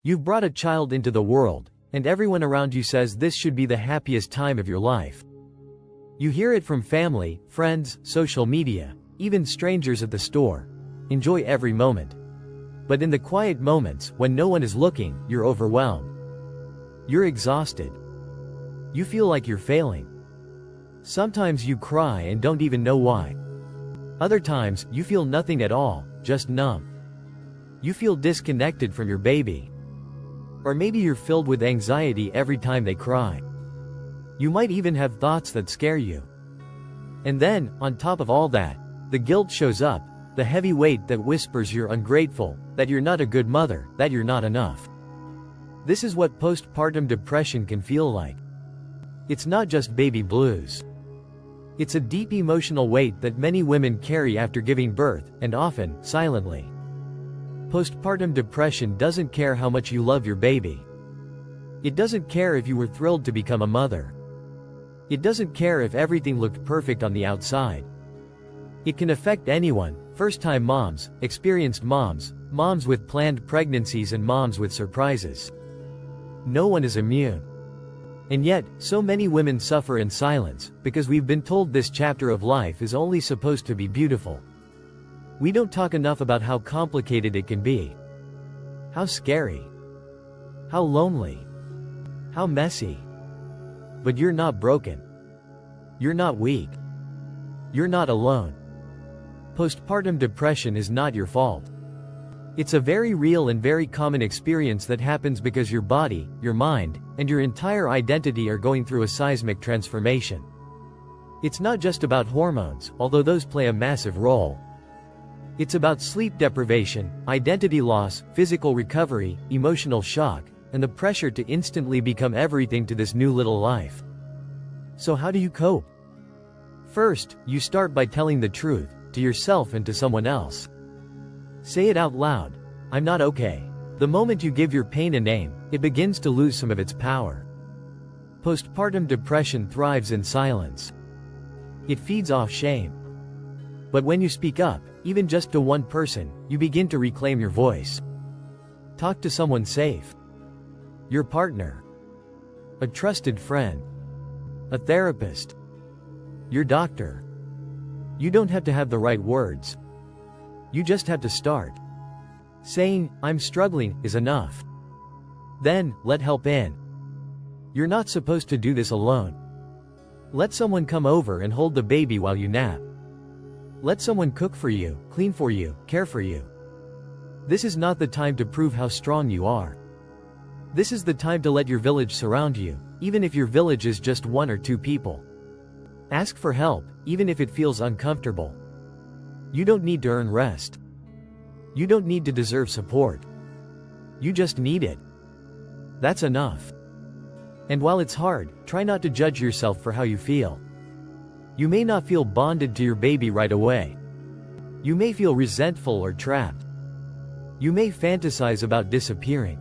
You've brought a child into the world, and everyone around you says this should be the happiest time of your life. You hear it from family, friends, social media, even strangers at the store. Enjoy every moment. But in the quiet moments, when no one is looking, you're overwhelmed. You're exhausted. You feel like you're failing. Sometimes you cry and don't even know why. Other times, you feel nothing at all, just numb. You feel disconnected from your baby. Or maybe you're filled with anxiety every time they cry. You might even have thoughts that scare you. And then, on top of all that, the guilt shows up, the heavy weight that whispers you're ungrateful, that you're not a good mother, that you're not enough. This is what postpartum depression can feel like. It's not just baby blues. It's a deep emotional weight that many women carry after giving birth, and often, silently. Postpartum depression doesn't care how much you love your baby. It doesn't care if you were thrilled to become a mother. It doesn't care if everything looked perfect on the outside. It can affect anyone, first-time moms, experienced moms, moms with planned pregnancies and moms with surprises. No one is immune. And yet, so many women suffer in silence, because we've been told this chapter of life is only supposed to be beautiful. We don't talk enough about how complicated it can be. How scary. How lonely. How messy. But you're not broken. You're not weak. You're not alone. Postpartum depression is not your fault. It's a very real and very common experience that happens because your body, your mind, and your entire identity are going through a seismic transformation. It's not just about hormones, although those play a massive role. It's about sleep deprivation, identity loss, physical recovery, emotional shock, and the pressure to instantly become everything to this new little life. So how do you cope? First, you start by telling the truth, to yourself and to someone else. Say it out loud. I'm not okay. The moment you give your pain a name, it begins to lose some of its power. Postpartum depression thrives in silence. It feeds off shame. But when you speak up, even just to one person, you begin to reclaim your voice. Talk to someone safe. Your partner. A trusted friend. A therapist. Your doctor. You don't have to have the right words. You just have to start. Saying, "I'm struggling," is enough. Then, let help in. You're not supposed to do this alone. Let someone come over and hold the baby while you nap. Let someone cook for you, clean for you, care for you. This is not the time to prove how strong you are. This is the time to let your village surround you, even if your village is just 1 or 2 people. Ask for help, even if it feels uncomfortable. You don't need to earn rest. You don't need to deserve support. You just need it. That's enough. And while it's hard, try not to judge yourself for how you feel. You may not feel bonded to your baby right away. You may feel resentful or trapped. You may fantasize about disappearing.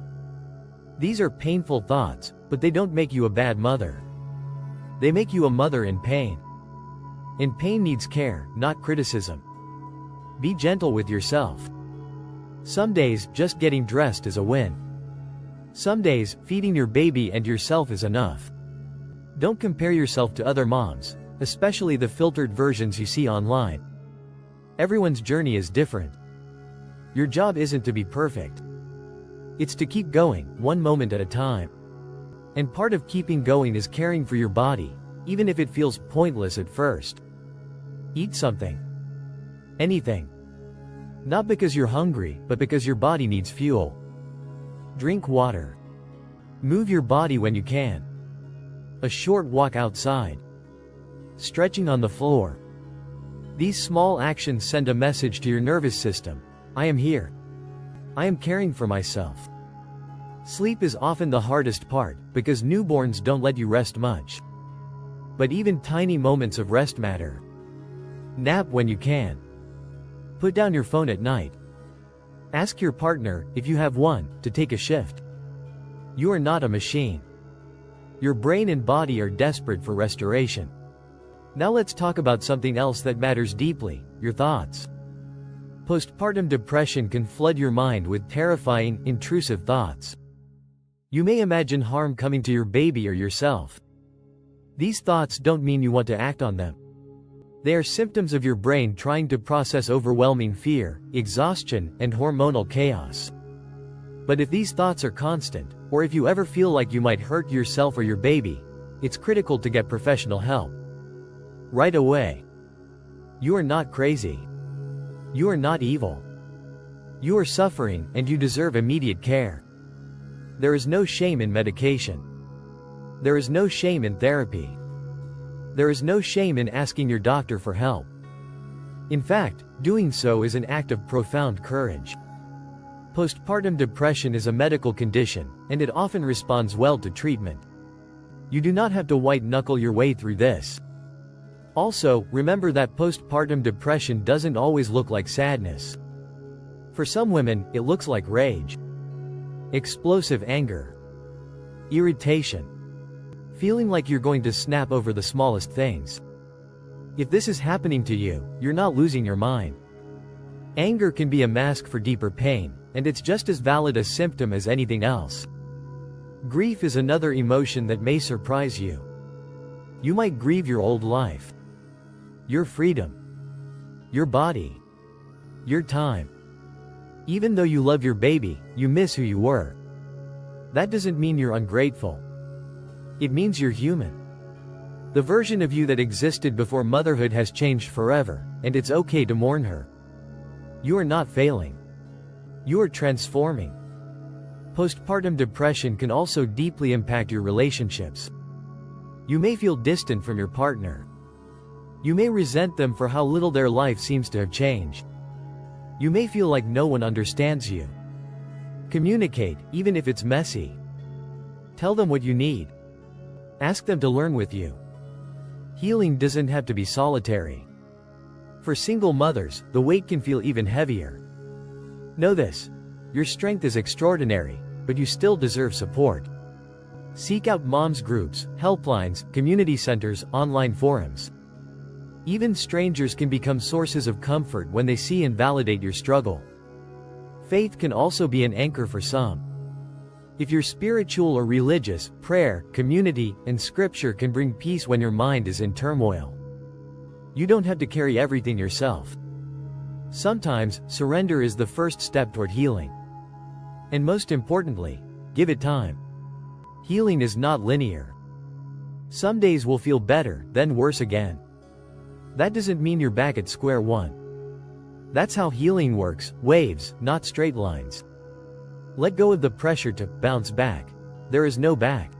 These are painful thoughts, but they don't make you a bad mother. They make you a mother in pain. And pain needs care, not criticism. Be gentle with yourself. Some days, just getting dressed is a win. Some days, feeding your baby and yourself is enough. Don't compare yourself to other moms, especially the filtered versions you see online. Everyone's journey is different. Your job isn't to be perfect. It's to keep going, one moment at a time. And part of keeping going is caring for your body, even if it feels pointless at first. Eat something. Anything. Not because you're hungry, but because your body needs fuel. Drink water. Move your body when you can. A short walk outside. Stretching on the floor. These small actions send a message to your nervous system. I am here. I am caring for myself. Sleep is often the hardest part, because newborns don't let you rest much. But even tiny moments of rest matter. Nap when you can. Put down your phone at night. Ask your partner, if you have one, to take a shift. You are not a machine. Your brain and body are desperate for restoration. Now let's talk about something else that matters deeply, your thoughts. Postpartum depression can flood your mind with terrifying, intrusive thoughts. You may imagine harm coming to your baby or yourself. These thoughts don't mean you want to act on them. They are symptoms of your brain trying to process overwhelming fear, exhaustion, and hormonal chaos. But if these thoughts are constant, or if you ever feel like you might hurt yourself or your baby, it's critical to get professional help. Right away. You are not crazy. You are not evil. You are suffering, and you deserve immediate care. There is no shame in medication. There is no shame in therapy. There is no shame in asking your doctor for help. In fact, doing so is an act of profound courage. Postpartum depression is a medical condition, and it often responds well to treatment. You do not have to white-knuckle your way through this. Also, remember that postpartum depression doesn't always look like sadness. For some women, it looks like rage, explosive anger, irritation, feeling like you're going to snap over the smallest things. If this is happening to you, you're not losing your mind. Anger can be a mask for deeper pain, and it's just as valid a symptom as anything else. Grief is another emotion that may surprise you. You might grieve your old life, your freedom, your body, your time. Even though you love your baby, you miss who you were. That doesn't mean you're ungrateful. It means you're human. The version of you that existed before motherhood has changed forever, and it's okay to mourn her. You are not failing. You are transforming. Postpartum depression can also deeply impact your relationships. You may feel distant from your partner. You may resent them for how little their life seems to have changed. You may feel like no one understands you. Communicate, even if it's messy. Tell them what you need. Ask them to learn with you. Healing doesn't have to be solitary. For single mothers, the weight can feel even heavier. Know this: your strength is extraordinary, but you still deserve support. Seek out moms groups, helplines, community centers, online forums. Even strangers can become sources of comfort when they see and validate your struggle. Faith can also be an anchor for some. If you're spiritual or religious, prayer, community, and scripture can bring peace when your mind is in turmoil. You don't have to carry everything yourself. Sometimes, surrender is the first step toward healing. And most importantly, give it time. Healing is not linear. Some days will feel better, then worse again. That doesn't mean you're back at square one. That's how healing works, waves, not straight lines. Let go of the pressure to bounce back. There is no back.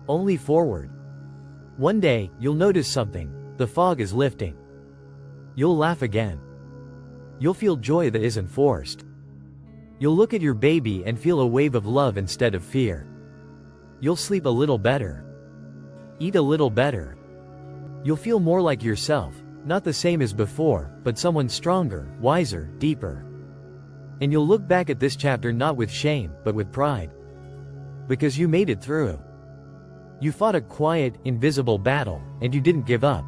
Only forward. One day, you'll notice something. The fog is lifting. You'll laugh again. You'll feel joy that isn't forced. You'll look at your baby and feel a wave of love instead of fear. You'll sleep a little better. Eat a little better. You'll feel more like yourself, not the same as before, but someone stronger, wiser, deeper. And you'll look back at this chapter not with shame, but with pride. Because you made it through. You fought a quiet, invisible battle, and you didn't give up.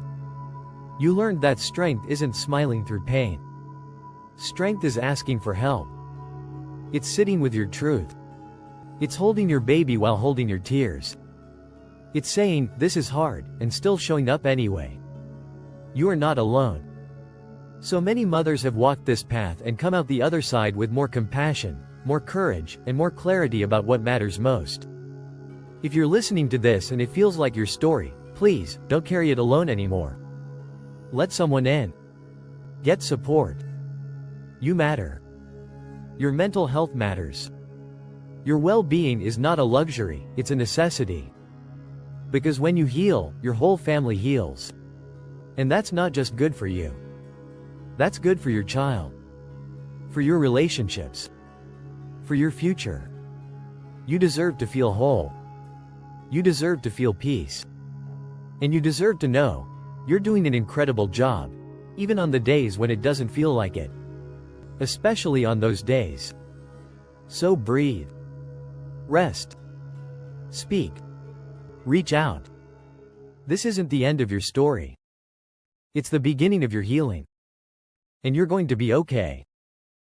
You learned that strength isn't smiling through pain. Strength is asking for help. It's sitting with your truth. It's holding your baby while holding your tears. It's saying, this is hard, and still showing up anyway. You are not alone. So many mothers have walked this path and come out the other side with more compassion, more courage, and more clarity about what matters most. If you're listening to this and it feels like your story, please, don't carry it alone anymore. Let someone in. Get support. You matter. Your mental health matters. Your well-being is not a luxury, it's a necessity. Because when you heal, your whole family heals. And that's not just good for you. That's good for your child. For your relationships. For your future. You deserve to feel whole. You deserve to feel peace. And you deserve to know, you're doing an incredible job, even on the days when it doesn't feel like it. Especially on those days. So breathe. Rest. Speak. Reach out. This isn't the end of your story. It's the beginning of your healing. And you're going to be okay.